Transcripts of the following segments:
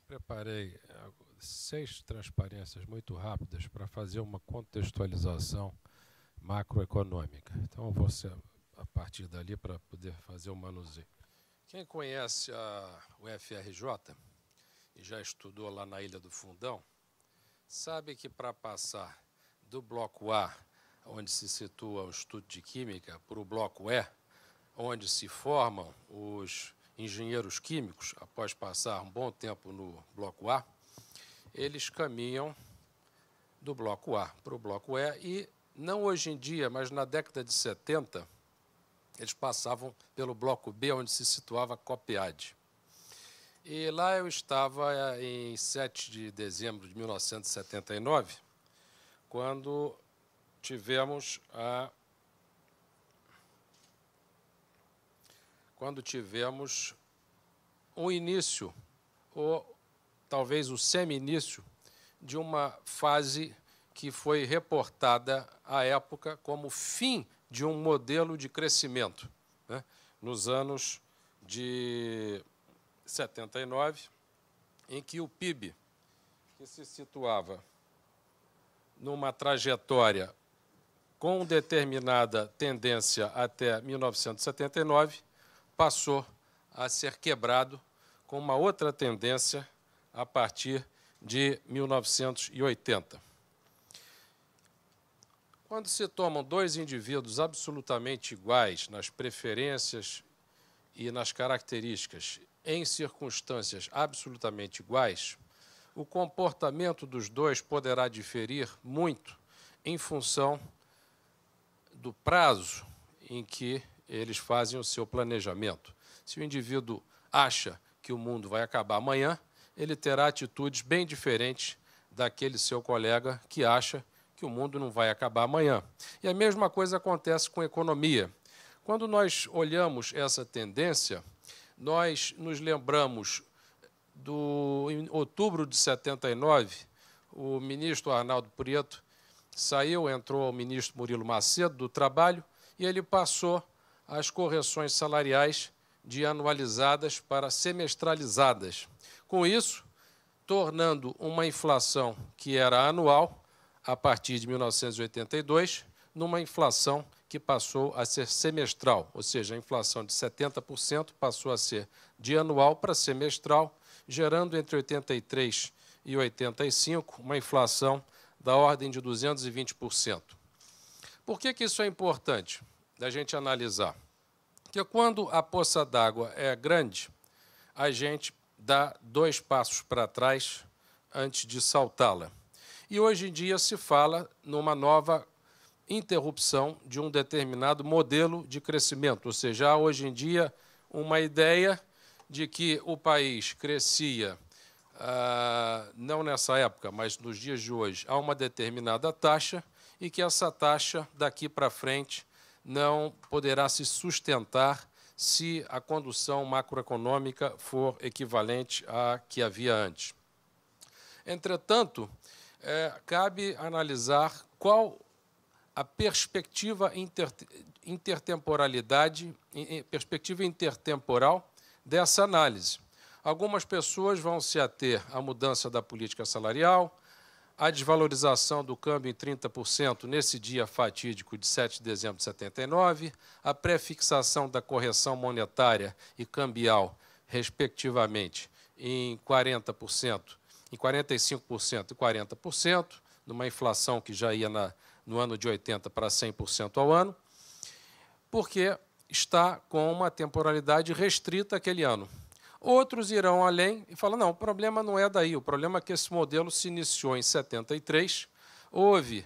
Preparei 6 transparências muito rápidas para fazer uma contextualização macroeconômica. Então, eu vou ser a partir dali para poder fazer o manuseio. Quem conhece o FRJ e já estudou lá na Ilha do Fundão, sabe que para passar do bloco A, onde se situa o estudo de química, para o bloco E, onde se formam os engenheiros químicos, após passar um bom tempo no bloco A, eles caminham do bloco A para o bloco E e, não hoje em dia, mas na década de 70, eles passavam pelo bloco B, onde se situava a COPEAD. E lá eu estava em 7 de dezembro de 1979, quando tivemos um início, ou talvez o semi-início, de uma fase que foi reportada à época como fim de um modelo de crescimento, né? Nos anos de 79, em que o PIB, que se situava numa trajetória com determinada tendência até 1979, passou a ser quebrado com uma outra tendência a partir de 1980. Quando se tomam dois indivíduos absolutamente iguais nas preferências e nas características, em circunstâncias absolutamente iguais, o comportamento dos dois poderá diferir muito em função do prazo em que eles fazem o seu planejamento. Se o indivíduo acha que o mundo vai acabar amanhã, ele terá atitudes bem diferentes daquele seu colega que acha que o mundo não vai acabar amanhã. E a mesma coisa acontece com a economia. Quando nós olhamos essa tendência, nós nos lembramos em outubro de 79, o ministro Arnaldo Prieto saiu, entrou o ministro Murilo Macedo do Trabalho e ele passou as correções salariais de anualizadas para semestralizadas. Com isso, tornando uma inflação que era anual, a partir de 1982, numa inflação que passou a ser semestral, ou seja, a inflação de 70% passou a ser de anual para semestral, gerando entre 83 e 85 uma inflação da ordem de 220%. Por que isso é importante da gente analisar? Porque quando a poça d'água é grande, a gente dá 2 passos para trás antes de saltá-la. E hoje em dia se fala numa nova interrupção de um determinado modelo de crescimento, ou seja, há hoje em dia uma ideia de que o país crescia, não nessa época, mas nos dias de hoje, a uma determinada taxa e que essa taxa, daqui para frente, não poderá se sustentar se a condução macroeconômica for equivalente à que havia antes. Entretanto, cabe analisar qual a perspectiva intertemporal dessa análise. Algumas pessoas vão se ater à mudança da política salarial, à desvalorização do câmbio em 30% nesse dia fatídico de 7 de dezembro de 79, a pré-fixação da correção monetária e cambial, respectivamente, em 40%, em 45% e 40%, numa inflação que já ia no ano de 80% para 100% ao ano, porque está com uma temporalidade restrita aquele ano. Outros irão além e falam, não, o problema não é daí, o problema é que esse modelo se iniciou em 73, houve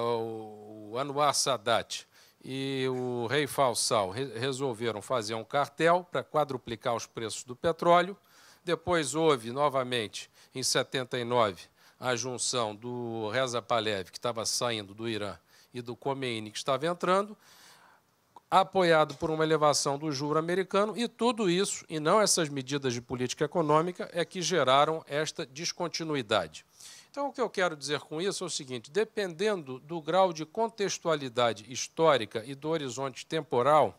o Anwar Sadat e o rei Faisal resolveram fazer um cartel para quadruplicar os preços do petróleo, depois houve, novamente, em 79, a junção do Reza Pahlavi, que estava saindo do Irã, e do Khomeini, que estava entrando, apoiado por uma elevação do juro americano, e tudo isso, e não essas medidas de política econômica, é que geraram esta descontinuidade. Então, o que eu quero dizer com isso é o seguinte, dependendo do grau de contextualidade histórica e do horizonte temporal,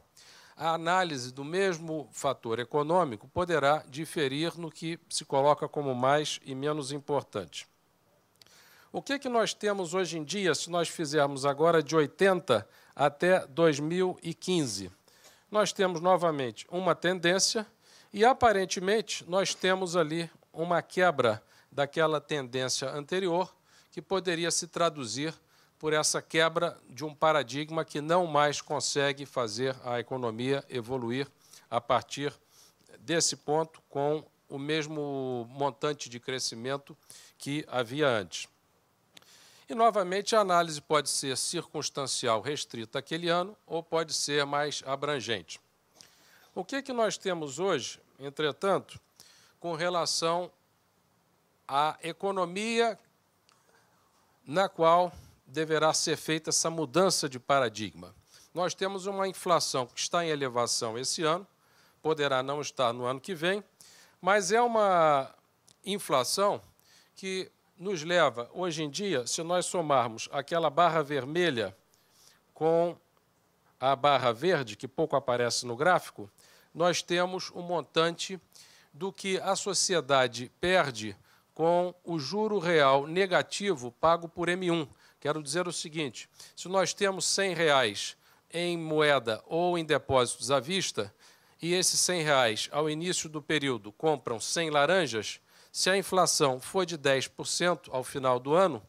a análise do mesmo fator econômico poderá diferir no que se coloca como mais e menos importante. O que nós temos hoje em dia, se nós fizermos agora de 80 até 2015? Nós temos, novamente, uma tendência e, aparentemente, nós temos ali uma quebra daquela tendência anterior, que poderia se traduzir por essa quebra de um paradigma que não mais consegue fazer a economia evoluir a partir desse ponto com o mesmo montante de crescimento que havia antes. E, novamente, a análise pode ser circunstancial, restrita àquele ano, ou pode ser mais abrangente. O que nós temos hoje, entretanto, com relação à economia na qual deverá ser feita essa mudança de paradigma? Nós temos uma inflação que está em elevação esse ano, poderá não estar no ano que vem, mas é uma inflação que nos leva, hoje em dia, se nós somarmos aquela barra vermelha com a barra verde, que pouco aparece no gráfico, nós temos um montante do que a sociedade perde com o juro real negativo pago por M1. Quero dizer o seguinte, se nós temos R$100 em moeda ou em depósitos à vista, e esses R$100, ao início do período, compram 100 laranjas, se a inflação for de 10% ao final do ano,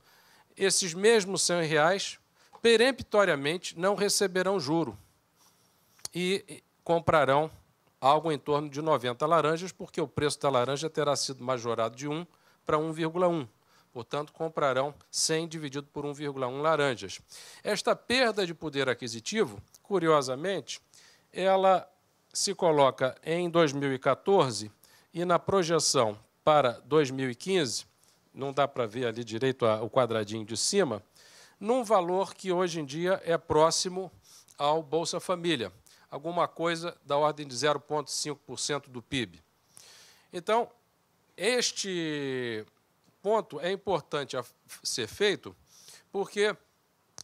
esses mesmos R$100, peremptoriamente, não receberão juro e comprarão algo em torno de 90 laranjas, porque o preço da laranja terá sido majorado de 1 para 1,1. Portanto, comprarão 100 dividido por 1,1 laranjas. Esta perda de poder aquisitivo, curiosamente, ela se coloca em 2014 e na projeção para 2015, não dá para ver ali direito o quadradinho de cima, num valor que hoje em dia é próximo ao Bolsa Família, alguma coisa da ordem de 0,5% do PIB. Então, este ponto é importante a ser feito porque,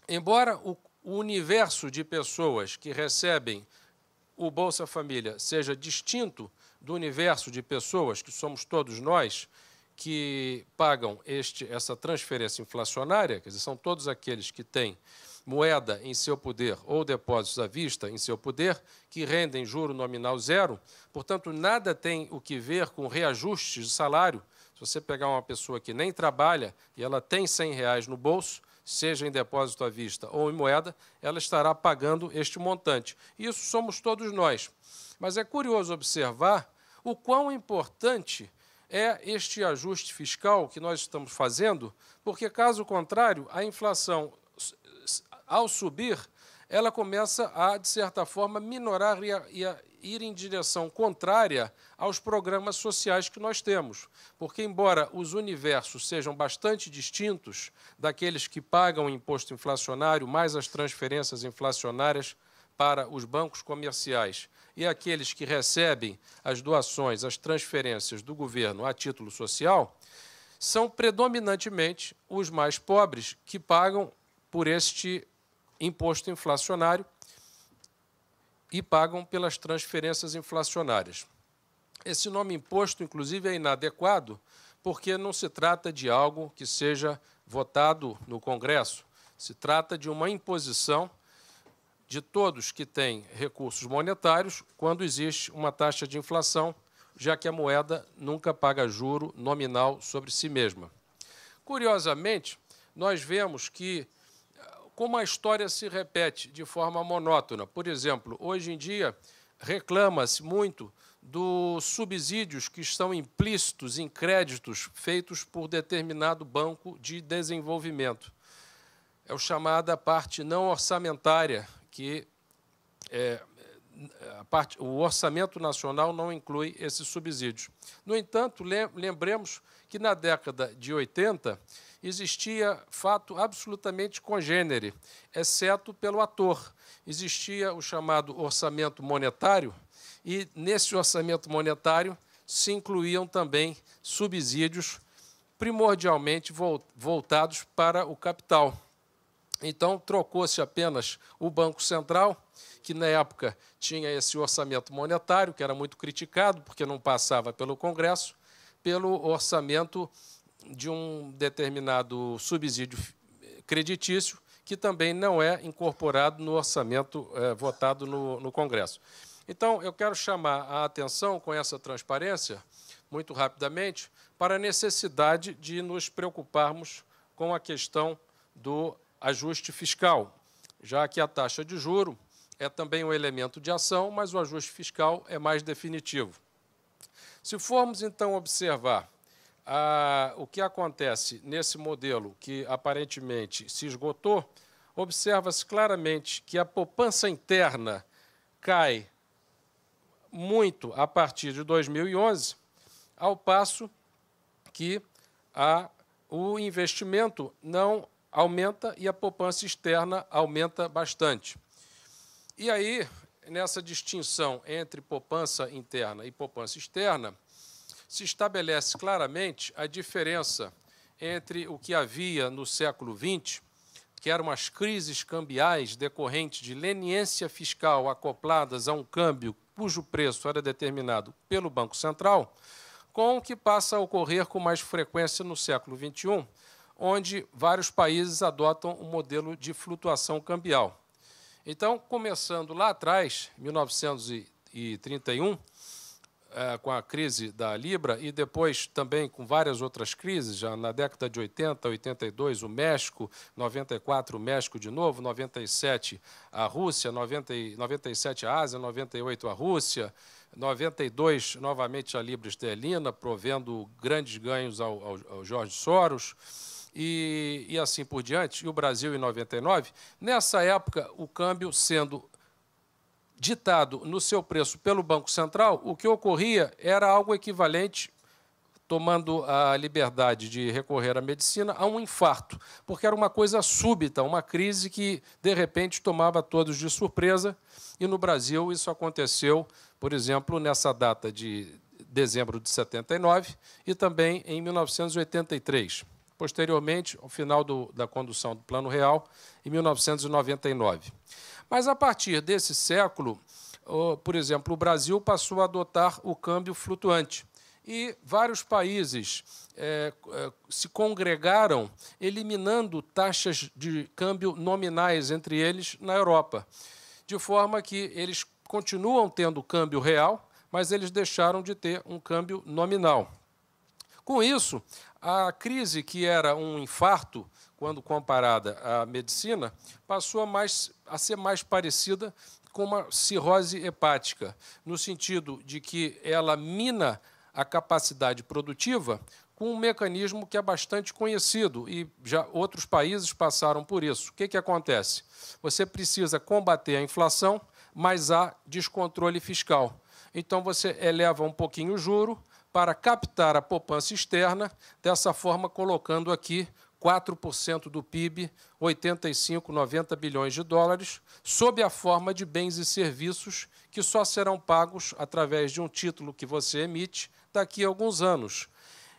embora o universo de pessoas que recebem o Bolsa Família seja distinto do universo de pessoas, que somos todos nós, que pagam essa transferência inflacionária, quer dizer, são todos aqueles que têm moeda em seu poder ou depósitos à vista em seu poder, que rendem juro nominal zero, portanto, nada tem o que ver com reajustes de salário. Se você pegar uma pessoa que nem trabalha e ela tem R$100 no bolso, seja em depósito à vista ou em moeda, ela estará pagando este montante. Isso somos todos nós. Mas é curioso observar o quão importante é este ajuste fiscal que nós estamos fazendo, porque, caso contrário, a inflação, ao subir, ela começa a, de certa forma, minorar e a ir em direção contrária aos programas sociais que nós temos. Porque, embora os universos sejam bastante distintos daqueles que pagam o imposto inflacionário, mais as transferências inflacionárias para os bancos comerciais, e aqueles que recebem as doações, as transferências do governo a título social, são predominantemente os mais pobres que pagam por este imposto inflacionário e pagam pelas transferências inflacionárias. Esse nome imposto, inclusive, é inadequado, porque não se trata de algo que seja votado no Congresso. Se trata de uma imposição de todos que têm recursos monetários quando existe uma taxa de inflação, já que a moeda nunca paga juro nominal sobre si mesma. Curiosamente, nós vemos que, como a história se repete de forma monótona, por exemplo, hoje em dia reclama-se muito dos subsídios que estão implícitos em créditos feitos por determinado banco de desenvolvimento. É o chamada parte não orçamentária, que o orçamento nacional não inclui esses subsídios. No entanto, lembremos que na década de 80 existia fato absolutamente congênere, exceto pelo ator. Existia o chamado orçamento monetário e, nesse orçamento monetário, se incluíam também subsídios primordialmente voltados para o capital. Então, trocou-se apenas o Banco Central que na época tinha esse orçamento monetário, que era muito criticado, porque não passava pelo Congresso, pelo orçamento de um determinado subsídio creditício, que também não é incorporado no orçamento votado no Congresso. Então, eu quero chamar a atenção com essa transparência, muito rapidamente, para a necessidade de nos preocuparmos com a questão do ajuste fiscal, já que a taxa de juro é também um elemento de ação, mas o ajuste fiscal é mais definitivo. Se formos, então, observar o que acontece nesse modelo que, aparentemente, se esgotou, observa-se claramente que a poupança interna cai muito a partir de 2011, ao passo que o investimento não aumenta e a poupança externa aumenta bastante. E aí, nessa distinção entre poupança interna e poupança externa, se estabelece claramente a diferença entre o que havia no século XX, que eram as crises cambiais decorrentes de leniência fiscal acopladas a um câmbio cujo preço era determinado pelo Banco Central, com o que passa a ocorrer com mais frequência no século XXI, onde vários países adotam um modelo de flutuação cambial. Então, começando lá atrás, 1931, com a crise da Libra, e depois também com várias outras crises, já na década de 80, 82, o México, 94, o México de novo, 97, a Rússia, 97, a Ásia, 98, a Rússia, 92, novamente, a Libra esterlina, provendo grandes ganhos ao George Soros, e assim por diante, e o Brasil em 99. Nessa época, o câmbio sendo ditado no seu preço pelo Banco Central, o que ocorria era algo equivalente, tomando a liberdade de recorrer à medicina, a um infarto, porque era uma coisa súbita, uma crise que, de repente, tomava todos de surpresa, e no Brasil isso aconteceu, por exemplo, nessa data de dezembro de 79 e também em 1983. Posteriormente, ao final da condução do Plano Real, em 1999. Mas, a partir desse século, por exemplo, o Brasil passou a adotar o câmbio flutuante. E vários países se congregaram, eliminando taxas de câmbio nominais entre eles na Europa, de forma que eles continuam tendo câmbio real, mas eles deixaram de ter um câmbio nominal. Com isso, a crise, que era um infarto, quando comparada à medicina, passou a ser mais parecida com uma cirrose hepática, no sentido de que ela mina a capacidade produtiva com um mecanismo que é bastante conhecido, e já outros países passaram por isso. O que acontece? Você precisa combater a inflação, mas há descontrole fiscal. Então, você eleva um pouquinho o juro para captar a poupança externa, dessa forma colocando aqui 4% do PIB, 85, 90 bilhões de dólares, sob a forma de bens e serviços que só serão pagos através de um título que você emite daqui a alguns anos.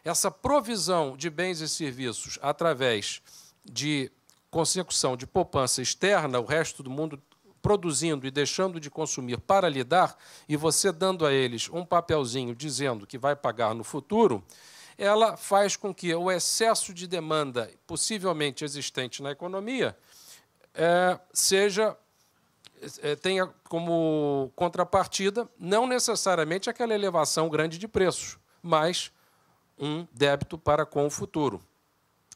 Essa provisão de bens e serviços através de consecução de poupança externa, o resto do mundo produzindo e deixando de consumir para lhe dar, e você dando a eles um papelzinho dizendo que vai pagar no futuro, ela faz com que o excesso de demanda possivelmente existente na economia tenha como contrapartida não necessariamente aquela elevação grande de preços, mas um débito para com o futuro.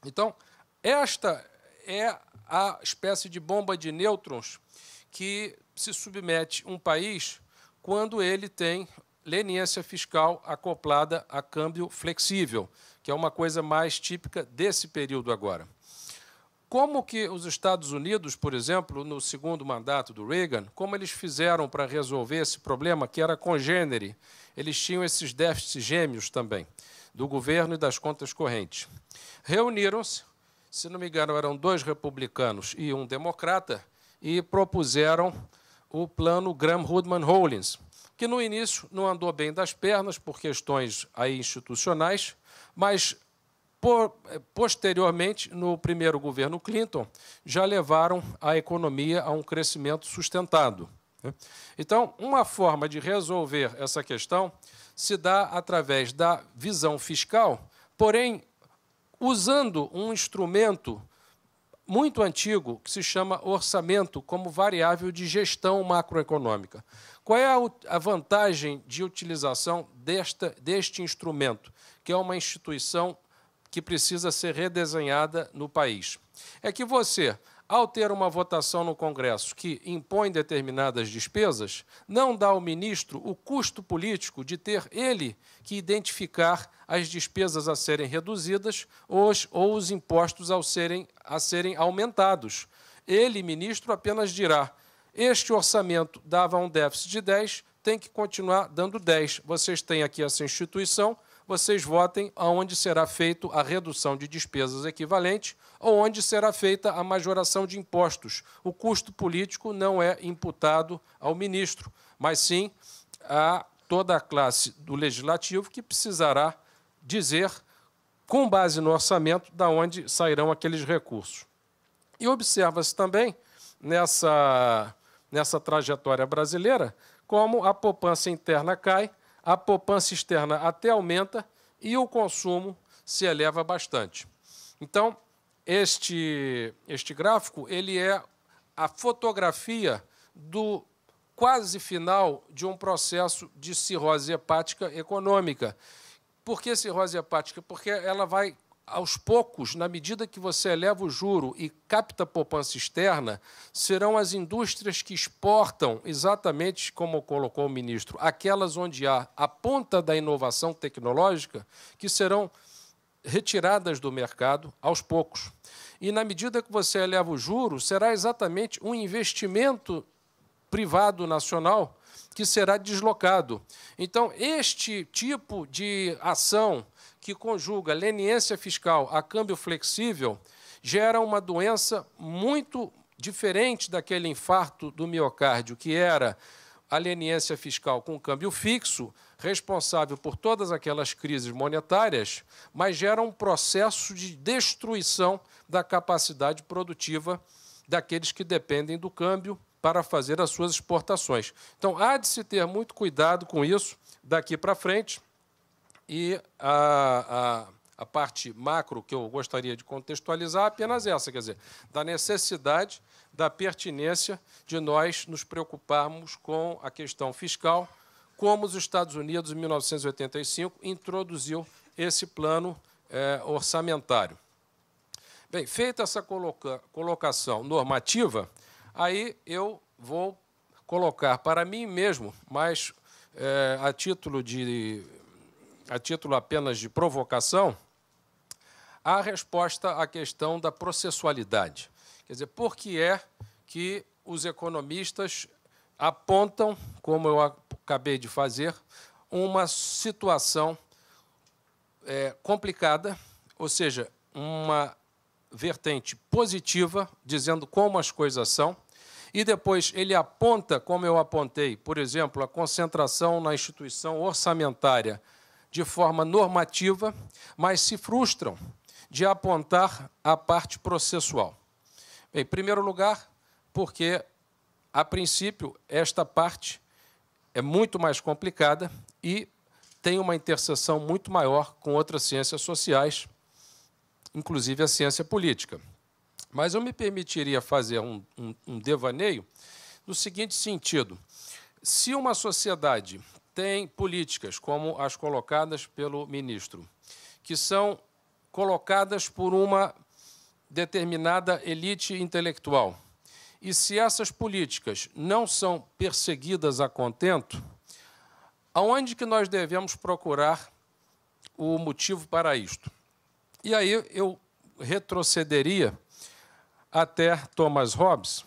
Então, esta é a espécie de bomba de nêutrons que se submete um país quando ele tem leniência fiscal acoplada a câmbio flexível, que é uma coisa mais típica desse período agora. Como que os Estados Unidos, por exemplo, no segundo mandato do Reagan, como eles fizeram para resolver esse problema, que era congênere? Eles tinham esses déficits gêmeos também, do governo e das contas correntes. Reuniram-se, se não me engano, eram 2 republicanos e um democrata, e propuseram o plano Gramm-Rudman-Hollins, que no início não andou bem das pernas por questões aí institucionais, mas posteriormente, no primeiro governo Clinton, já levaram a economia a um crescimento sustentado. Então, uma forma de resolver essa questão se dá através da visão fiscal, porém, usando um instrumento muito antigo que se chama orçamento como variável de gestão macroeconômica. Qual é a vantagem de utilização deste instrumento, que é uma instituição que precisa ser redesenhada no país? É que você, ao ter uma votação no Congresso que impõe determinadas despesas, não dá ao ministro o custo político de ter ele que identificar as despesas a serem reduzidas ou os impostos a serem aumentados. Ele, ministro, apenas dirá: este orçamento dava um déficit de 10, tem que continuar dando 10. Vocês têm aqui essa instituição, vocês votem aonde será feita a redução de despesas equivalente ou onde será feita a majoração de impostos. O custo político não é imputado ao ministro, mas sim a toda a classe do Legislativo, que precisará dizer, com base no orçamento, de onde sairão aqueles recursos. E observa-se também, nessa trajetória brasileira, como a poupança interna cai, a poupança externa até aumenta e o consumo se eleva bastante. Então, este gráfico ele é a fotografia do quase final de um processo de cirrose hepática econômica. Por que cirrose hepática? Porque ela vai, aos poucos, na medida que você eleva o juro e capta poupança externa, serão as indústrias que exportam, exatamente como colocou o ministro, aquelas onde há a ponta da inovação tecnológica, que serão retiradas do mercado aos poucos. E, na medida que você eleva o juro, será exatamente um investimento privado nacional que será deslocado. Então, este tipo de ação que conjuga leniência fiscal a câmbio flexível gera uma doença muito diferente daquele infarto do miocárdio, que era a leniência fiscal com câmbio fixo, responsável por todas aquelas crises monetárias, mas gera um processo de destruição da capacidade produtiva daqueles que dependem do câmbio para fazer as suas exportações. Então, há de se ter muito cuidado com isso daqui para frente. E a parte macro que eu gostaria de contextualizar é apenas essa, quer dizer, da necessidade, da pertinência de nós nos preocuparmos com a questão fiscal, como os Estados Unidos, em 1985, introduziu esse plano orçamentário. Bem, feita essa colocação normativa, aí eu vou colocar para mim mesmo, mas a título apenas de provocação, a resposta à questão da processualidade. Quer dizer, por que é que os economistas apontam, como eu acabei de fazer, uma situação complicada, ou seja, uma vertente positiva, dizendo como as coisas são, e depois ele aponta, como eu apontei, por exemplo, a concentração na instituição orçamentária de forma normativa, mas se frustram de apontar a parte processual. Em primeiro lugar, porque, a princípio, esta parte é muito mais complicada e tem uma interseção muito maior com outras ciências sociais, inclusive a ciência política. Mas eu me permitiria fazer um devaneio no seguinte sentido: se uma sociedade tem políticas, como as colocadas pelo ministro, que são colocadas por uma determinada elite intelectual, e se essas políticas não são perseguidas a contento, aonde que nós devemos procurar o motivo para isto? E aí eu retrocederia até Thomas Hobbes,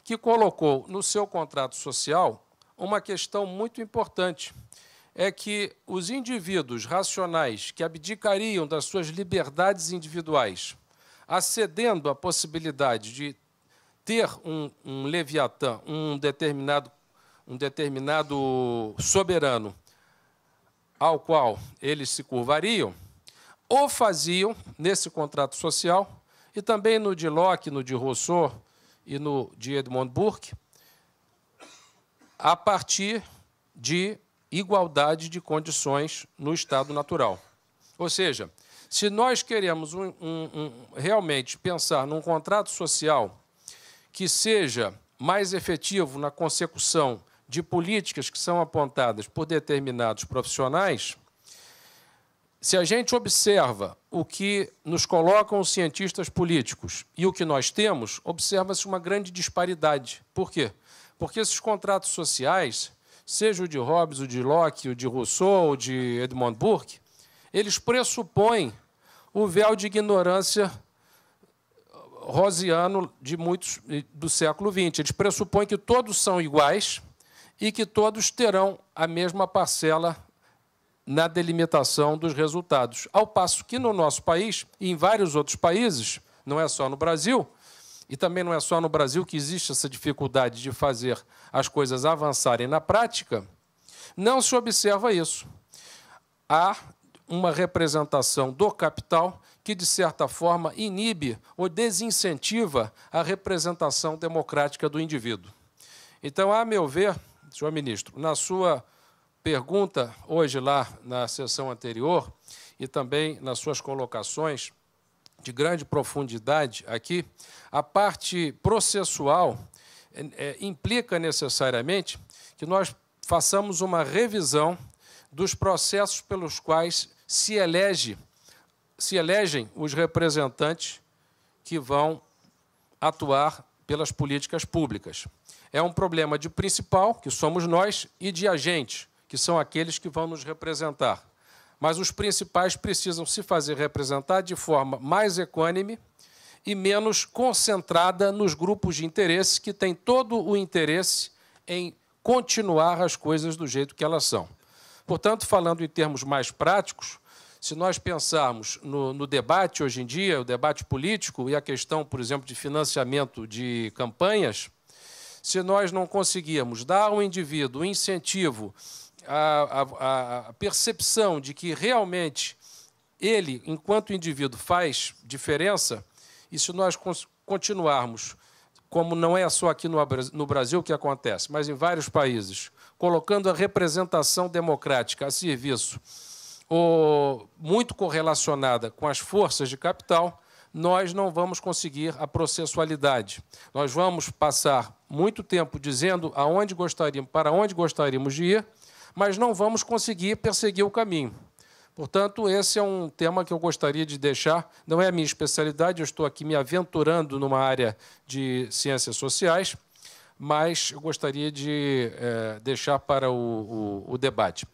que colocou no seu contrato social uma questão muito importante, é que os indivíduos racionais que abdicariam das suas liberdades individuais, acedendo à possibilidade de ter um leviatã, um determinado soberano ao qual eles se curvariam, ou faziam nesse contrato social, e também no de Locke, no de Rousseau e no de Edmund Burke, a partir de igualdade de condições no estado natural. Ou seja, se nós queremos realmente pensar num contrato social que seja mais efetivo na consecução de políticas que são apontadas por determinados profissionais, se a gente observa o que nos colocam os cientistas políticos e o que nós temos, observa-se uma grande disparidade. Por quê? Porque esses contratos sociais, seja o de Hobbes, o de Locke, o de Rousseau, o de Edmund Burke, eles pressupõem o véu de ignorância rosiano de muitos do século XX. Eles pressupõem que todos são iguais e que todos terão a mesma parcela na delimitação dos resultados. Ao passo que, no nosso país e em vários outros países, não é só no Brasil, e também não é só no Brasil que existe essa dificuldade de fazer as coisas avançarem na prática, não se observa isso. Há uma representação do capital que, de certa forma, inibe ou desincentiva a representação democrática do indivíduo. Então, a meu ver, senhor ministro, na sua pergunta hoje lá na sessão anterior e também nas suas colocações de grande profundidade aqui, a parte processual implica necessariamente que nós façamos uma revisão dos processos pelos quais se elegem os representantes que vão atuar pelas políticas públicas. É um problema de principal, que somos nós, e de agentes, que são aqueles que vão nos representar. Mas os principais precisam se fazer representar de forma mais equânime e menos concentrada nos grupos de interesse que têm todo o interesse em continuar as coisas do jeito que elas são. Portanto, falando em termos mais práticos, se nós pensarmos no debate hoje em dia, o debate político e a questão, por exemplo, de financiamento de campanhas, se nós não conseguirmos dar ao indivíduo um incentivo, a percepção de que realmente ele, enquanto indivíduo, faz diferença, e se nós continuarmos, como não é só aqui no Brasil que acontece, mas em vários países, colocando a representação democrática a serviço ou muito correlacionada com as forças de capital, nós não vamos conseguir a processualidade. Nós vamos passar muito tempo dizendo para onde gostaríamos de ir, mas não vamos conseguir perseguir o caminho. Portanto, esse é um tema que eu gostaria de deixar. Não é a minha especialidade, eu estou aqui me aventurando numa área de ciências sociais, mas eu gostaria de deixar para o debate.